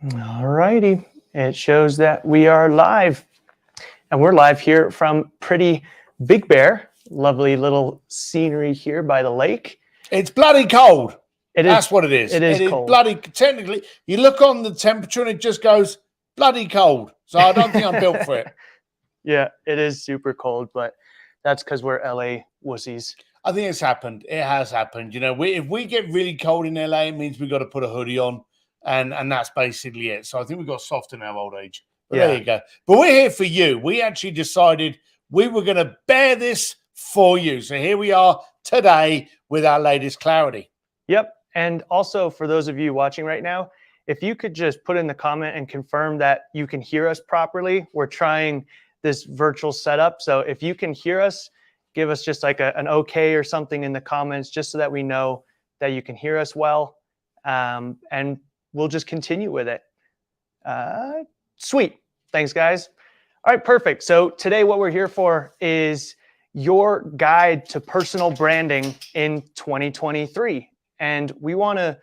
All righty. It shows that we are live. And we're live here from pretty Big Bear. Lovely little scenery here by the lake. It's bloody cold. It is. That's what it is. It is It is cold. bloody, technically, you look on the temperature and it just goes bloody cold. So I don't think I'm built for it. Yeah, it is super cold, but that's because we're LA wussies. I think it's happened. It has happened. You know, if we get really cold in LA, it means we've got to put a hoodie on. And that's basically it. So I think we got soft in our old age. But Yeah. there you go. But we're here for you. We actually decided we were going to bear this for you. So here we are today with our latest clarity. Yep. And also for those of you watching right now, if you could just put in the comment and confirm that you can hear us properly. We're trying this virtual setup. So if you can hear us, give us just like an okay or something in the comments, just so that we know that you can hear us well. And we'll just continue with it. Sweet. Thanks, guys. All right, perfect. So today what we're here for is your guide to personal branding in 2023. And we want to,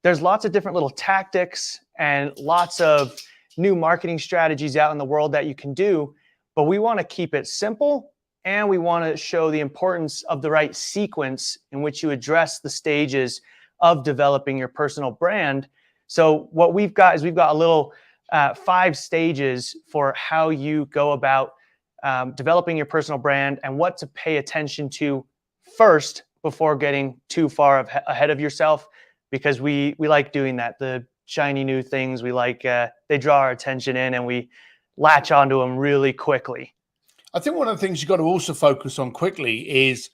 there's lots of different little tactics and lots of new marketing strategies out in the world that you can do, but we want to keep it simple and we want to show the importance of the right sequence in which you address the stages of developing your personal brand. So what we've got is we've got a little 5 stages for how you go about developing your personal brand and what to pay attention to first before getting too far ahead of yourself, because we like doing that. The shiny new things, we like, they draw our attention in and we latch onto them really quickly. I think one of the things you've got to also focus on quickly is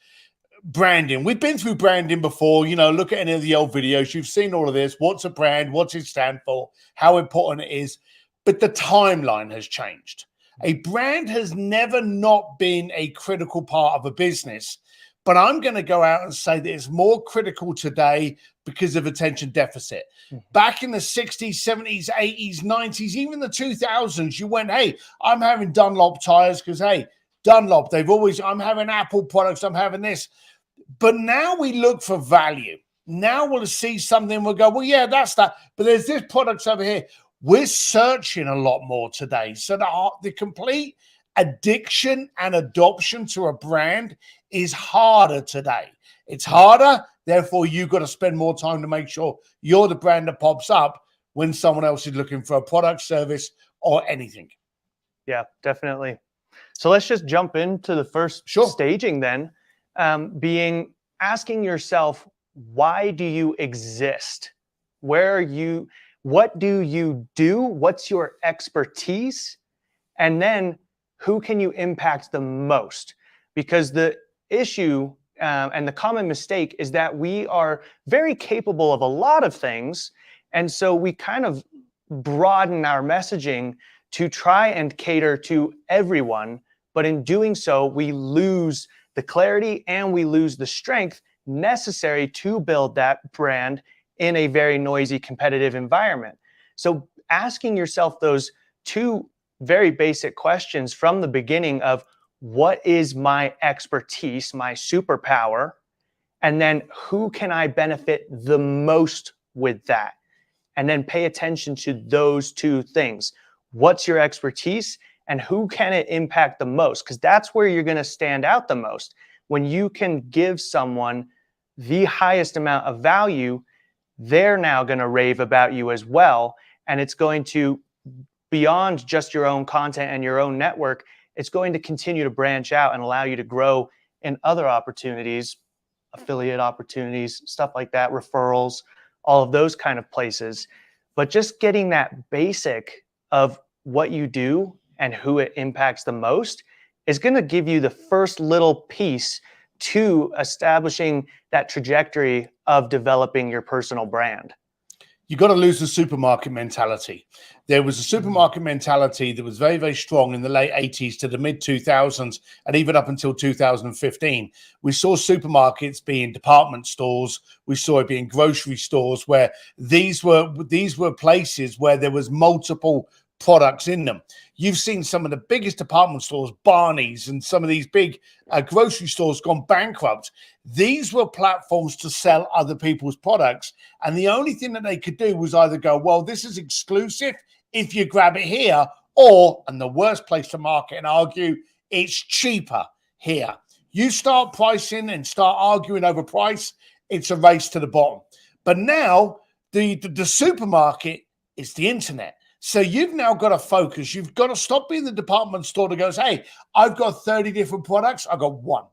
branding. We've been through branding before. You know, look at any of the old videos. You've seen all of this. What's a brand? What's it stand for? How important it is. But the timeline has changed. A brand has never not been a critical part of a business. But I'm going to go out and say that it's more critical today because of attention deficit. Back in the 60s, 70s, 80s, 90s, even the 2000s, you went, hey, I'm having Dunlop tires because, hey, Dunlop, I'm having Apple products, I'm having this. But now we look for value. Now we'll see something, we'll go, well, yeah, that's that. But there's this product over here. We're searching a lot more today. So the complete addiction and adoption to a brand is harder today. It's harder. Therefore, you've got to spend more time to make sure you're the brand that pops up when someone else is looking for a product, service, or anything. Yeah, definitely. So let's just jump into the first staging then, being asking yourself, why do you exist? What do you do? What's your expertise? And then who can you impact the most? Because the issue and the common mistake is that we are very capable of a lot of things. And so we kind of broaden our messaging to try and cater to everyone. But in doing so, we lose the clarity and we lose the strength necessary to build that brand in a very noisy, competitive environment. So asking yourself those 2 very basic questions from the beginning of what is my expertise, my superpower, and then who can I benefit the most with that? And then pay attention to those 2 things. What's your expertise and who can it impact the most? Because that's where you're going to stand out the most. When you can give someone the highest amount of value, they're now going to rave about you as well. And it's going to, beyond just your own content and your own network, it's going to continue to branch out and allow you to grow in other opportunities, affiliate opportunities, stuff like that, referrals, all of those kind of places. But just getting that basic of what you do and who it impacts the most is going to give you the first little piece to establishing that trajectory of developing your personal brand. You've got to lose the supermarket mentality. There was a supermarket mentality that was very, very strong in the late 80s to the mid 2000s and even up until 2015. We saw supermarkets being department stores. We saw it being grocery stores where these were places where there was multiple products in them. You've seen some of the biggest department stores, Barney's, and some of these big grocery stores gone bankrupt. These were platforms to sell other people's products. And the only thing that they could do was either go, well, this is exclusive if you grab it here, or, and the worst place to market and argue, it's cheaper here. You start pricing and start arguing over price, it's a race to the bottom. But now the supermarket is the internet. So you've now got to focus. You've got to stop being the department store that goes, hey, I've got 30 different products. I've got one.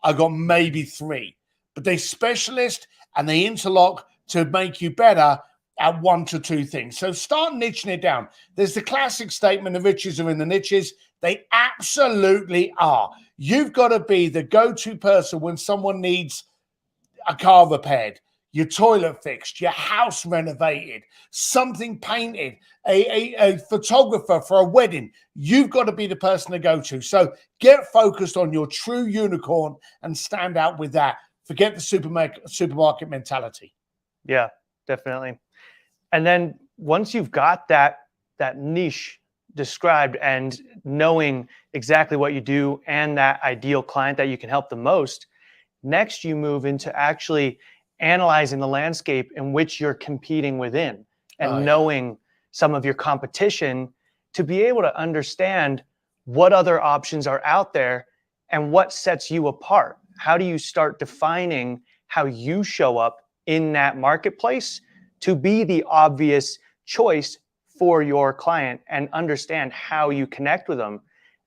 I've got maybe 3. But they specialist and they interlock to make you better at 1 to 2 things. So start niching it down. There's the classic statement, the riches are in the niches. They absolutely are. You've got to be the go-to person when someone needs a car repaired, your toilet fixed, your house renovated, something painted, a photographer for a wedding. You've got to be the person to go to. So get focused on your true unicorn and stand out with that. Forget the supermarket mentality. Yeah, definitely. And then once you've got that niche described and knowing exactly what you do and that ideal client that you can help the most, next you move into actually analyzing the landscape in which you're competing within and knowing some of your competition to be able to understand what other options are out there and what sets you apart. How do you start defining how you show up in that marketplace to be the obvious choice for your client and understand how you connect with them?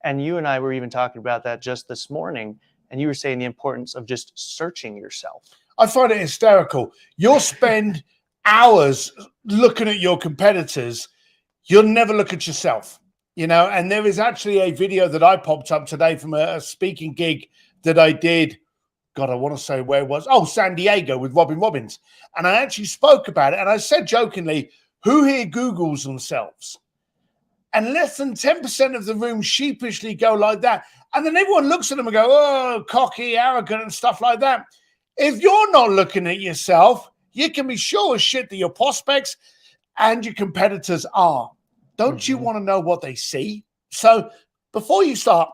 And you and I were even talking about that just this morning, and you were saying the importance of just searching yourself. I find it hysterical. You'll spend hours looking at your competitors. You'll never look at yourself, you know. And there is actually a video that I popped up today from a speaking gig that I did. God, I want to say where it was. Oh, San Diego with Robin Robbins. And I actually spoke about it. And I said jokingly, who here Googles themselves? And less than 10% of the room sheepishly go like that. And then everyone looks at them and go, oh, cocky, arrogant, and stuff like that. If you're not looking at yourself, you can be sure as shit that your prospects and your competitors are. Don't you want to know what they see? So before you start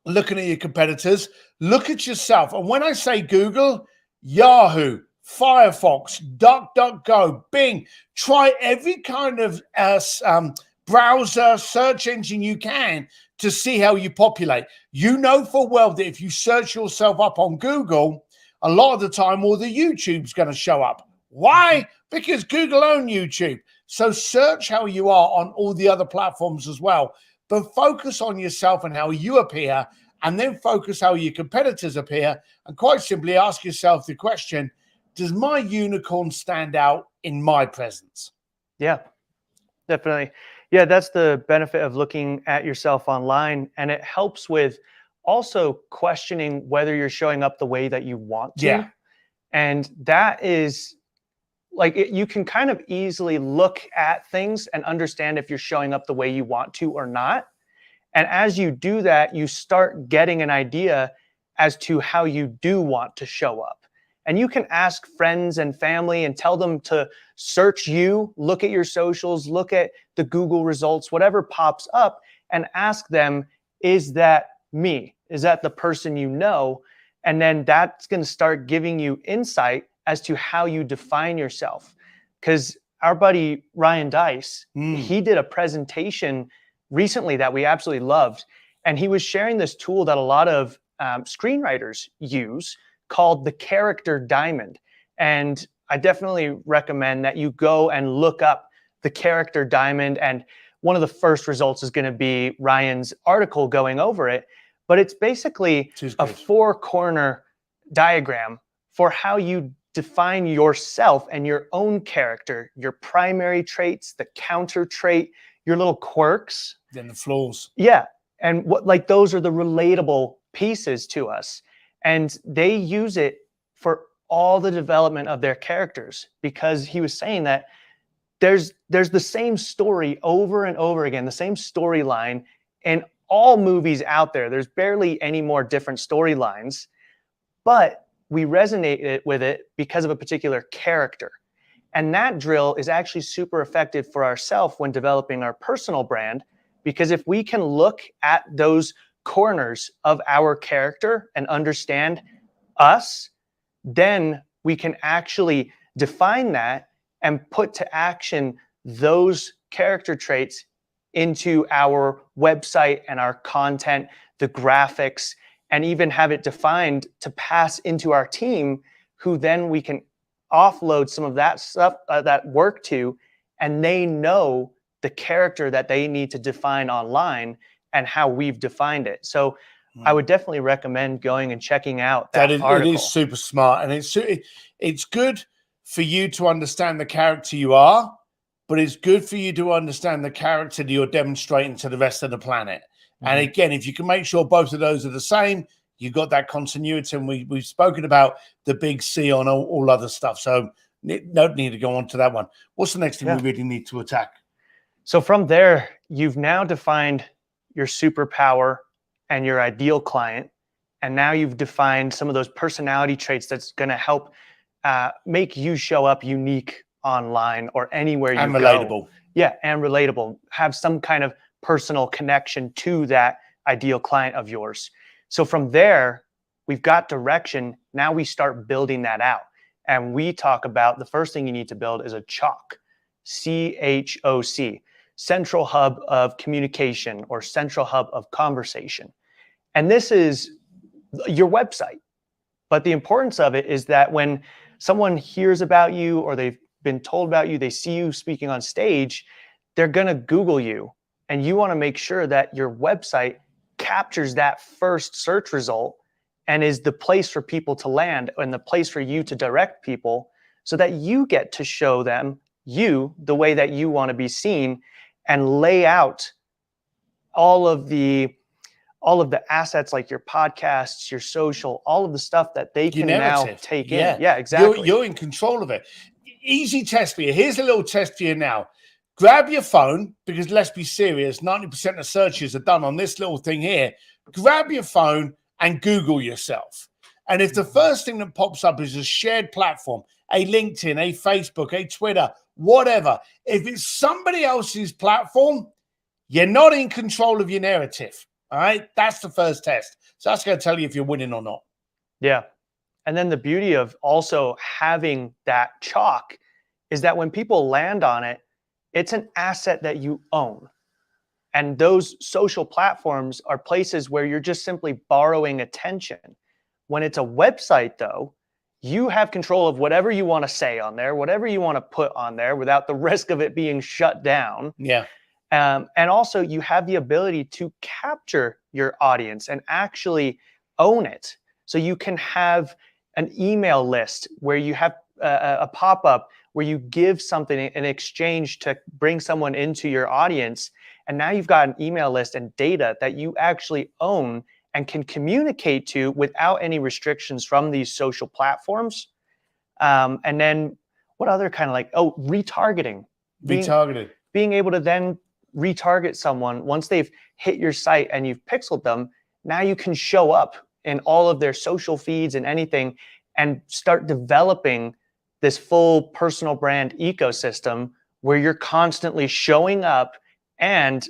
looking at your competitors, look at yourself. And when I say Google, Yahoo, Firefox, DuckDuckGo, Bing, try every kind of browser search engine you can to see how you populate. You know full well that if you search yourself up on Google, a lot of the time all the YouTube's going to show up. Why? Because Google owns YouTube. So search how you are on all the other platforms as well. But focus on yourself and how you appear, and then focus how your competitors appear. And quite simply ask yourself the question, does my unicorn stand out in my presence? Yeah, definitely. Yeah, that's the benefit of looking at yourself online. And it helps with also questioning whether you're showing up the way that you want to. Yeah. And that is like, you can kind of easily look at things and understand if you're showing up the way you want to or not. And as you do that, you start getting an idea as to how you do want to show up. And you can ask friends and family and tell them to search you, look at your socials, look at the Google results, whatever pops up, and ask them, is that me? Is that the person you know? And then that's going to start giving you insight as to how you define yourself. Because our buddy Ryan Dice, he did a presentation recently that we absolutely loved. And he was sharing this tool that a lot of screenwriters use called the character diamond. And I definitely recommend that you go and look up the character diamond. And one of the first results is going to be Ryan's article going over it. But it's basically a 4-corner diagram for how you define yourself and your own character, your primary traits, the counter trait, your little quirks. Then the flaws. Yeah. And what, like, those are the relatable pieces to us. And they use it for all the development of their characters, because he was saying that there's the same story over and over again, the same storyline in all movies out there. There's barely any more different storylines, but we resonate with it because of a particular character. And that drill is actually super effective for ourselves when developing our personal brand, because if we can look at those corners of our character and understand us, then we can actually define that and put to action those character traits into our website and our content, the graphics, and even have it defined to pass into our team, who then we can offload some of that stuff, that work to, and they know the character that they need to define online and how we've defined it. So I would definitely recommend going and checking out that article. It is super smart, and it's good for you to understand the character you are, but it's good for you to understand the character that you're demonstrating to the rest of the planet. And again, if you can make sure both of those are the same, you've got that continuity. And we've spoken about the big C on all other stuff. So don't need to go on to that one. What's the next thing we really need to attack? So from there, you've now defined your superpower and your ideal client. And now you've defined some of those personality traits that's going to help make you show up unique online or anywhere you go. And relatable. Yeah, and relatable. Have some kind of personal connection to that ideal client of yours. So from there, we've got direction. Now we start building that out. And we talk about the first thing you need to build is a CHOC, CHOC, central hub of communication or central hub of conversation. And this is your website. But the importance of it is that when someone hears about you or they've been told about you, they see you speaking on stage, they're going to Google you. And you want to make sure that your website captures that first search result and is the place for people to land and the place for you to direct people, so that you get to show them you the way that you want to be seen and lay out all of the assets, like your podcasts, your social, all of the stuff that they can now take in. Yeah, exactly. You're in control of it. Easy test for you. Here's a little test for you now. Grab your phone, because let's be serious, 90% of searches are done on this little thing here. Grab your phone and Google yourself. And if the first thing that pops up is a shared platform, a LinkedIn, a Facebook, a Twitter, whatever, if it's somebody else's platform, you're not in control of your narrative. All right. That's the first test. So that's going to tell you if you're winning or not. Yeah. And then the beauty of also having that chalk is that when people land on it, it's an asset that you own. And those social platforms are places where you're just simply borrowing attention. When it's a website, though, you have control of whatever you want to say on there, whatever you want to put on there without the risk of it being shut down. Yeah. And also you have the ability to capture your audience and actually own it. So you can have an email list where you have a pop-up where you give something in exchange to bring someone into your audience. And now you've got an email list and data that you actually own and can communicate to without any restrictions from these social platforms. And then what other kind of retargeting. Being able to then retarget someone once they've hit your site and you've pixeled them. Now you can show up in all of their social feeds and anything and start developing this full personal brand ecosystem where you're constantly showing up and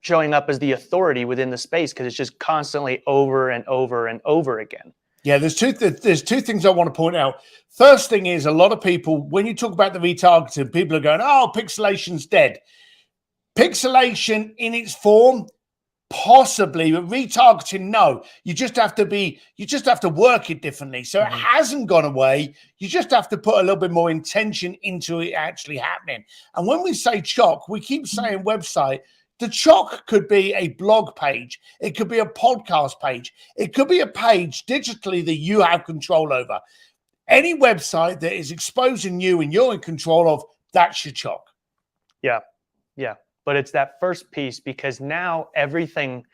showing up as the authority within the space, because it's just constantly over and over and over again. Yeah, there's two things I want to point out. First thing is, a lot of people, when you talk about the retargeting, people are going, oh, pixelation's dead. Pixelation in its form, possibly, but retargeting, no. You just have to work it differently. So it hasn't gone away. You just have to put a little bit more intention into it actually happening. And when we say CHOC, we keep saying website. The CHOC could be a blog page. It could be a podcast page. It could be a page digitally that you have control over. Any website that is exposing you and you're in control of, that's your CHOC. Yeah, yeah. But it's that first piece, because now everything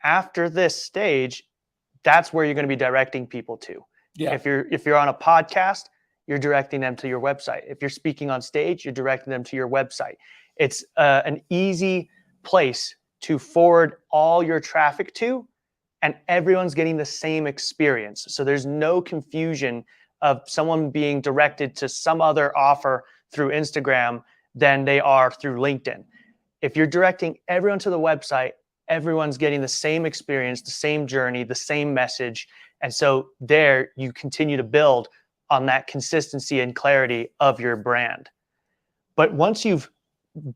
after this stage, that's where you're going to be directing people to. Yeah. If you're on a podcast, you're directing them to your website. If you're speaking on stage, you're directing them to your website. It's an easy place to forward all your traffic to, and everyone's getting the same experience. So there's no confusion of someone being directed to some other offer through Instagram than they are through LinkedIn. If you're directing everyone to the website, everyone's getting the same experience, the same journey, the same message. And so there you continue to build on that consistency and clarity of your brand. But once you've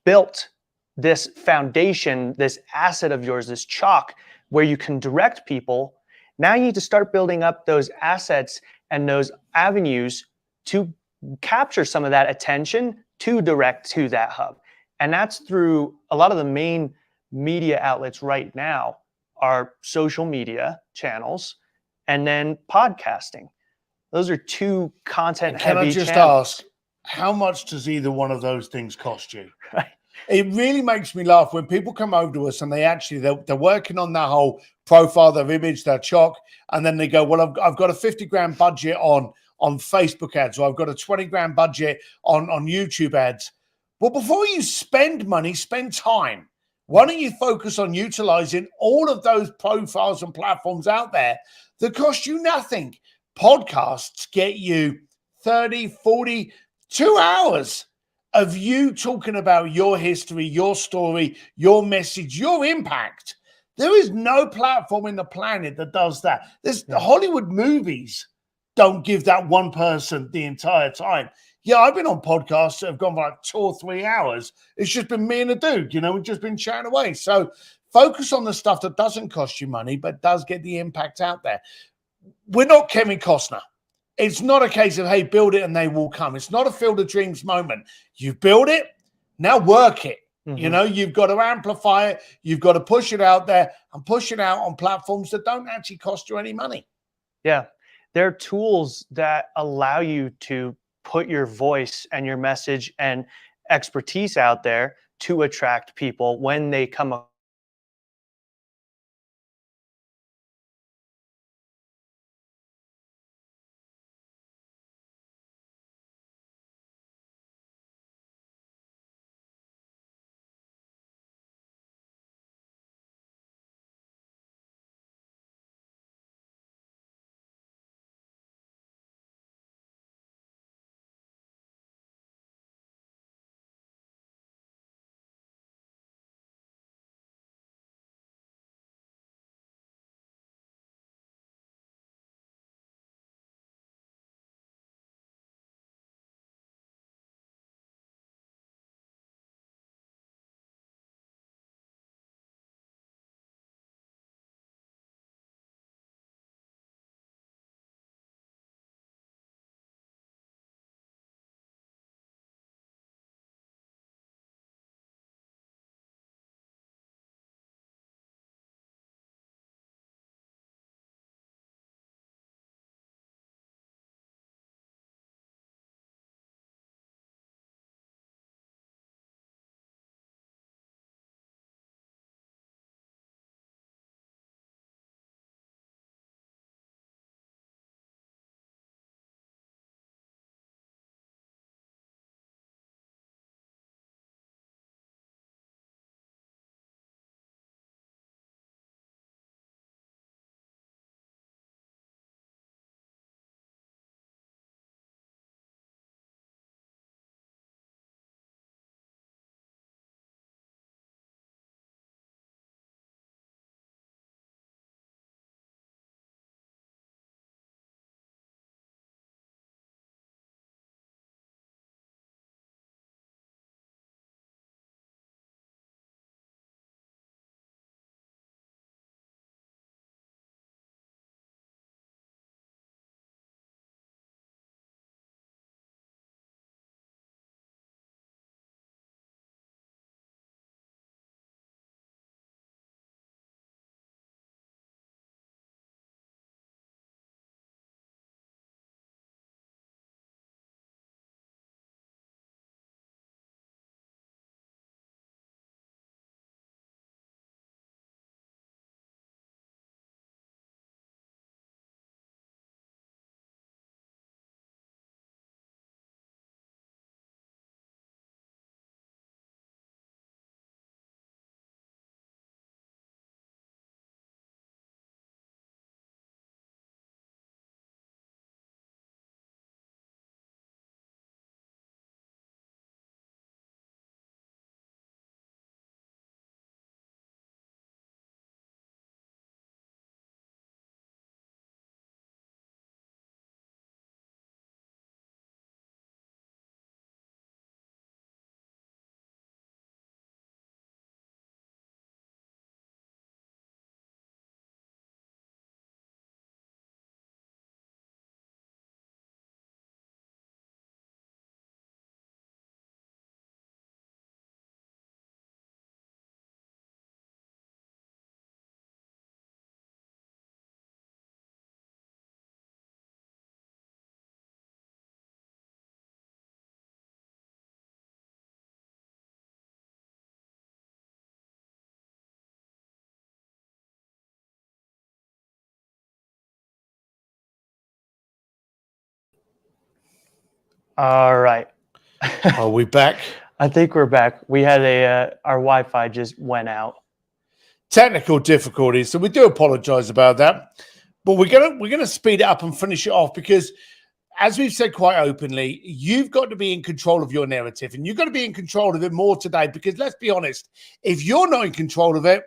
built this foundation, this asset of yours, this chalk where you can direct people, now you need to start building up those assets and those avenues to capture some of that attention to direct to that hub. And that's through a lot of the main media outlets right now are social media channels and then podcasting. Those are two content Can I heavy just channels. ask, how much does either one of those things cost you? Right. It really makes me laugh when people come over to us and they're working on that whole profile, their image, their chalk, and then they go, well, I've got a 50 grand budget on Facebook ads, or I've got a 20 grand budget on YouTube ads. Well, before you spend money, spend time. Why don't you focus on utilizing all of those profiles and platforms out there that cost you nothing? Podcasts get you 30, 40, 2 hours of you talking about your history, your story, your message, your impact. There is no platform in the planet that does that. Hollywood movies don't give that one person the entire time. Yeah, I've been on podcasts that have gone for like 2 or 3 hours. It's just been me and a dude, we've just been chatting away. So focus on the stuff that doesn't cost you money, but does get the impact out there. We're not Kevin Costner. It's not a case of, hey, build it and they will come. It's not a Field of Dreams moment. You build it, now work it. You've got to amplify it. You've got to push it out there and push it out on platforms that don't actually cost you any money. Yeah. There are tools that allow you to put your voice and your message and expertise out there to attract people when they come All right. Are we back? I think we're back. We had our Wi-Fi just went out. Technical difficulties, so we do apologize about that. But we're gonna speed it up and finish it off because, as we've said quite openly, you've got to be in control of your narrative, and you've got to be in control of it more today. Because let's be honest, if you're not in control of it,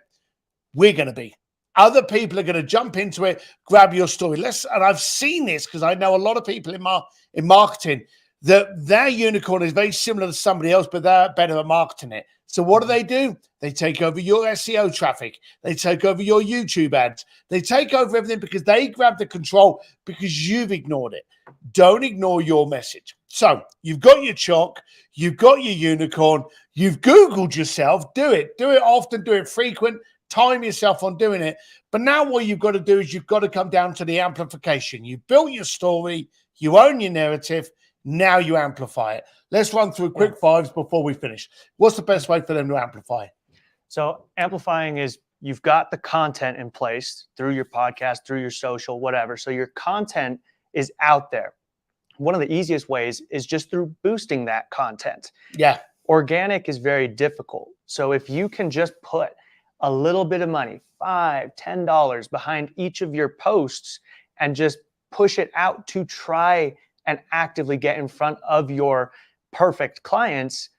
we're going to be. Other people are going to jump into it, grab your story. And I've seen this because I know a lot of people in marketing that their unicorn is very similar to somebody else, but they're better at marketing it. So what do? They take over your SEO traffic. They take over your YouTube ads. They take over everything because they grab the control because you've ignored it. Don't ignore your message. So you've got your chalk, you've got your unicorn, you've Googled yourself. Do it often, do it frequent. Time yourself on doing it. But now what you've got to do is you've got to come down to the amplification. You built your story, you own your narrative, now you amplify it. Let's run through quick fives before we finish. What's the best way for them to amplify? So amplifying is you've got the content in place through your podcast, through your social, whatever. So your content is out there. One of the easiest ways is just through boosting that content. Yeah. Organic is very difficult. So if you can just put a little bit of money, $5, $10 behind each of your posts and just push it out to try and actively get in front of your perfect clients,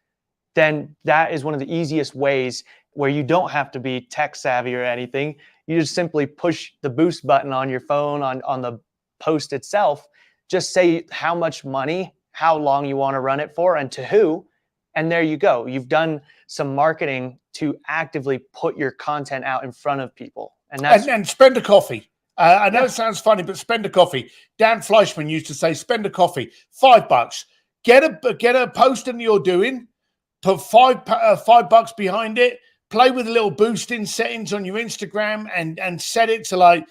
then that is one of the easiest ways where you don't have to be tech savvy or anything. You just simply push the boost button on your phone on the post itself. Just say how much money, how long you want to run it for, and to who. And there you go. You've done some marketing to actively put your content out in front of people. And spend a coffee. I know it sounds funny, but spend a coffee. Dan Fleischman used to say, spend a coffee, $5. Get a post that you're doing, put $5 behind it, play with a little boosting settings on your Instagram and set it to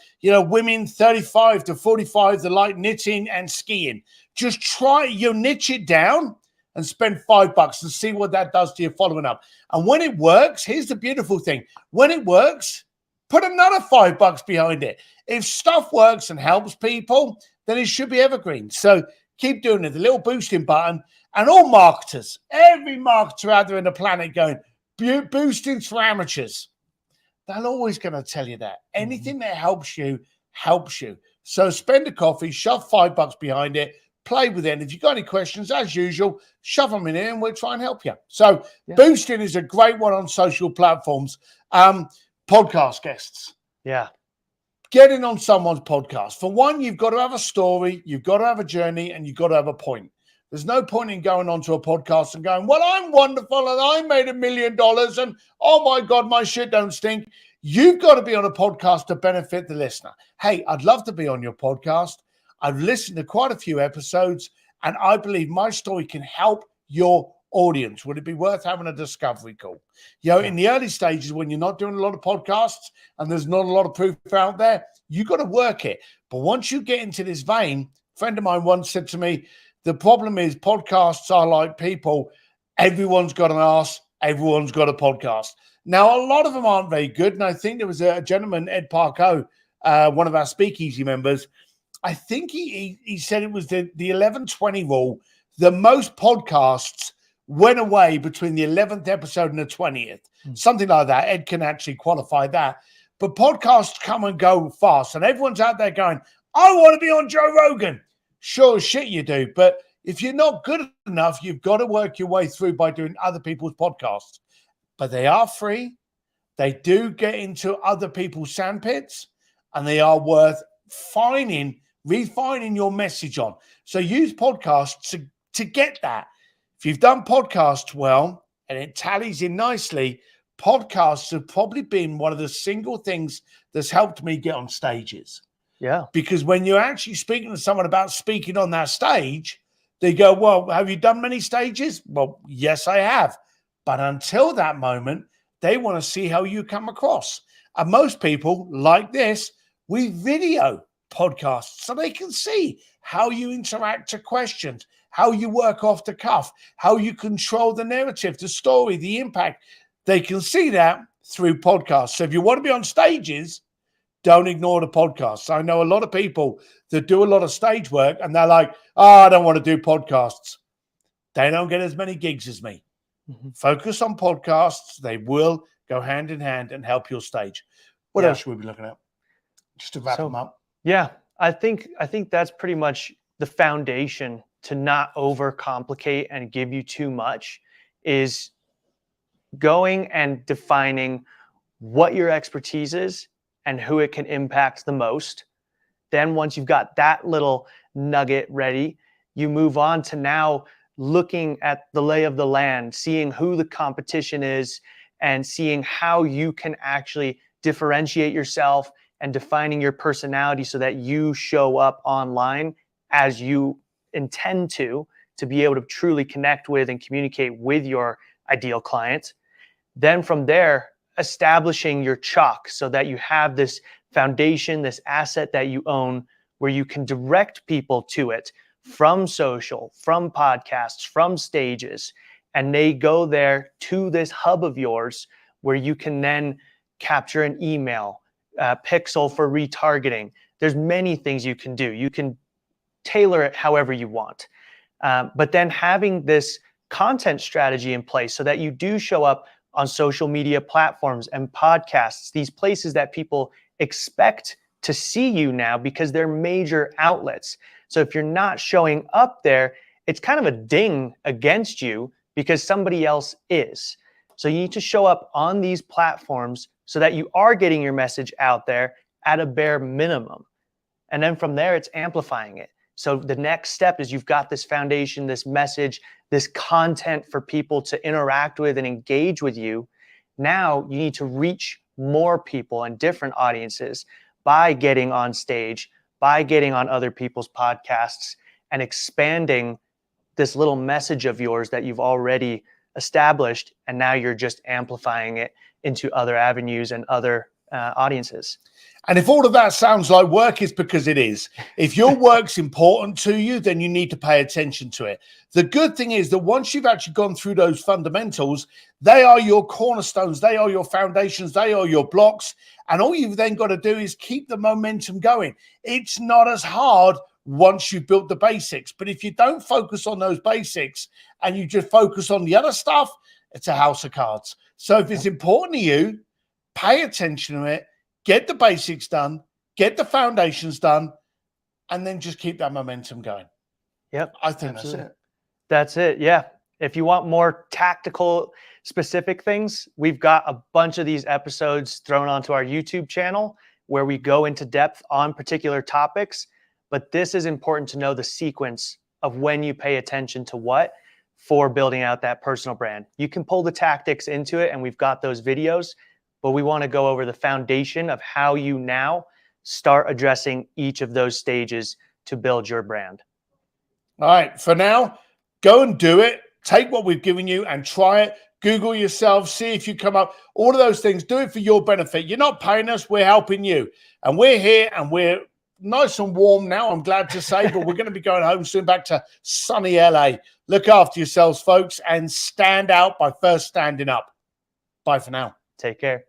women 35 to 45 that like knitting and skiing. Just niche it down and spend $5 and see what that does to your following up. And when it works, here's the beautiful thing. When it works, put another $5 behind it. If stuff works and helps people, then it should be evergreen. So keep doing it. The little boosting button. And all marketers, every marketer out there on the planet going, boostings for amateurs. They're always going to tell you that. Anything that helps you, helps you. So spend a coffee, shove $5 behind it, play with it. And if you've got any questions, as usual, shove them in here and we'll try and help you. So boosting is a great one on social platforms. Podcast guests. Yeah. Getting on someone's podcast. For one, you've got to have a story, you've got to have a journey, and you've got to have a point. There's no point in going onto a podcast and going, well, I'm wonderful and I made $1 million and oh my God, my shit don't stink. You've got to be on a podcast to benefit the listener. Hey, I'd love to be on your podcast. I've listened to quite a few episodes and I believe my story can help your audience. Would it be worth having a discovery call? In the early stages when you're not doing a lot of podcasts and there's not a lot of proof out there, you got to work it. But once you get into this vein, a friend of mine once said to me, the problem is podcasts are like people. Everyone's got an ass. Everyone's got a podcast. Now, a lot of them aren't very good. And I think there was a gentleman, Ed Parko, one of our speakeasy members. I think he said it was the 11-20 rule. The most podcasts went away between the 11th episode and the 20th. Something like that. Ed can actually qualify that. But podcasts come and go fast. And everyone's out there going, I want to be on Joe Rogan. Sure as shit you do. But if you're not good enough, you've got to work your way through by doing other people's podcasts. But they are free. They do get into other people's sandpits. And they are worth refining your message on. So use podcasts to get that. If you've done podcasts well and it tallies in nicely, podcasts have probably been one of the single things that's helped me get on stages. Yeah. Because when you're actually speaking to someone about speaking on that stage, they go, well, have you done many stages? Well, yes, I have. But until that moment, they want to see how you come across. And most people like this, we video podcasts so they can see how you interact to questions, how you work off the cuff, how you control the narrative, the story, the impact. They can see that through podcasts. So if you want to be on stages, don't ignore the podcasts. I know a lot of people that do a lot of stage work and they're like, I don't want to do podcasts. They don't get as many gigs as me. Mm-hmm. Focus on podcasts. They will go hand in hand and help your stage. What else should we be looking at? Just to wrap them up. Yeah, I think that's pretty much the foundation to not overcomplicate and give you too much, is going and defining what your expertise is and who it can impact the most. Then once you've got that little nugget ready, you move on to now looking at the lay of the land, seeing who the competition is, and seeing how you can actually differentiate yourself and defining your personality so that you show up online as you intend to be able to truly connect with and communicate with your ideal client. Then from there, establishing your chalk so that you have this foundation, this asset that you own, where you can direct people to it from social, from podcasts, from stages, and they go there to this hub of yours where you can then capture an email, pixel for retargeting. There's many things you can do. You can tailor it however you want. But then having this content strategy in place so that you do show up on social media platforms and podcasts, these places that people expect to see you now because they're major outlets. So if you're not showing up there, it's kind of a ding against you because somebody else is. So you need to show up on these platforms so that you are getting your message out there at a bare minimum. And then from there, it's amplifying it. So the next step is you've got this foundation, this message, this content for people to interact with and engage with you. Now you need to reach more people and different audiences by getting on stage, by getting on other people's podcasts, and expanding this little message of yours that you've already established. And now you're just amplifying it into other avenues and other audiences. And if all of that sounds like work, it's because it is. If your work's important to you, then you need to pay attention to it. The good thing is that once you've actually gone through those fundamentals, they are your cornerstones, they are your foundations, they are your blocks. And all you've then got to do is keep the momentum going. It's not as hard once you've built the basics. But if you don't focus on those basics and you just focus on the other stuff, it's a house of cards. So if it's important to you, pay attention to it. Get the basics done, get the foundations done, and then just keep that momentum going. Yep. I think absolutely. that's it. That's it. Yeah. If you want more tactical, specific things, we've got a bunch of these episodes thrown onto our YouTube channel where we go into depth on particular topics. But this is important to know the sequence of when you pay attention to what for building out that personal brand. You can pull the tactics into it, and we've got those videos. But we want to go over the foundation of how you now start addressing each of those stages to build your brand. All right. For now, go and do it. Take what we've given you and try it. Google yourself. See if you come up. All of those things. Do it for your benefit. You're not paying us. We're helping you. And we're here and we're nice and warm now, I'm glad to say. But we're going to be going home soon, back to sunny LA. Look after yourselves, folks, and stand out by first standing up. Bye for now. Take care.